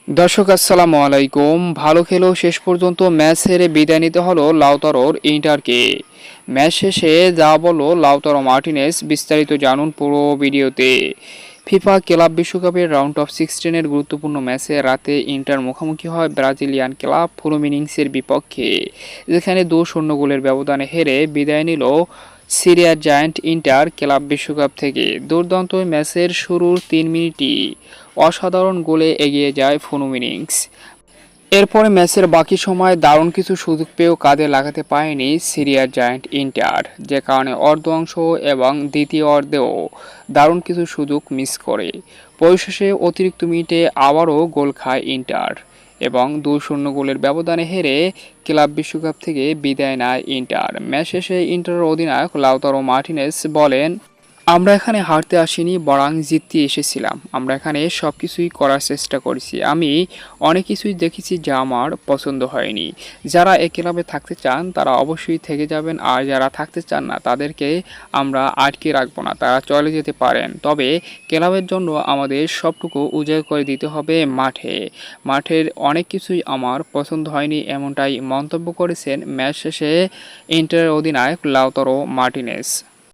দর্শক আসসালামু আলাইকুম। ভালো খেলেও শেষ পর্যন্ত ম্যাচ হেরে বিদায় নিতে হলো লাউতারোর ইন্টারকে। ম্যাচ শেষে যা বলল লাউতারো মার্টিনেজ, বিস্তারিত জানুন পুরো ভিডিওতে। ফিফা ক্লাব বিশ্বকাপের রাউন্ড অফ 16-এর গুরুত্বপূর্ণ ম্যাচে রাতে ইন্টার মুখোমুখি হয় ব্রাজিলিয়ান ক্লাব ফ্লুমিনিংসের বিপক্ষে, যেখানে 2-0 গোলের ব্যবধানে হেরে বিদায় নিল সিরিয়ার জায়ান্ট ইন্টার ক্লাব বিশ্বকাপ থেকে। দুর্দান্ত ম্যাচের শুরুর 3 মিনিটই অসাধারণ গোলে এগিয়ে যায় ফ্লুমিনিংস। এরপরে ম্যাচের বাকি সময় দারুণ কিছু সুযোগ পেয়েও কাজে লাগাতে পারেনি সিরিয়ার জায়ান্ট ইন্টার, যে কারণে অর্ধ অংশ এবং দ্বিতীয় অর্ধেও দারুণ কিছু সুযোগ মিস করে। পরিশেষে অতিরিক্ত মিনিটে আবারও গোল খায় ইন্টার এবং 2-0 গোলের ব্যবধানে হেরে ক্লাব বিশ্বকাপ থেকে বিদায় নেয় ইন্টার। ম্যাচ শেষে ইন্টারের অধিনায়ক লাউতারো মার্টিনেজ বলেন, আমরা এখানে হারতে আসিনি, বরং জিততে এসেছিলাম। আমরা এখানে সব কিছুই করার চেষ্টা করেছি। আমি অনেক কিছুই দেখেছি যা আমার পছন্দ হয়নি। যারা এই ক্লাবে থাকতে চান তারা অবশ্যই থেকে যাবেন, আর যারা থাকতে চান না তাদেরকে আমরা আটকে রাখবো না, তারা চলে যেতে পারেন। তবে ক্লাবের জন্য আমাদের সবটুকু উজাড় করে দিতে হবে মাঠের অনেক কিছুই আমার পছন্দ হয়নি, এমনটাই মন্তব্য করেছেন ম্যাচ শেষে ইন্টারের অধিনায়ক লাউতারো মার্টিনেজ।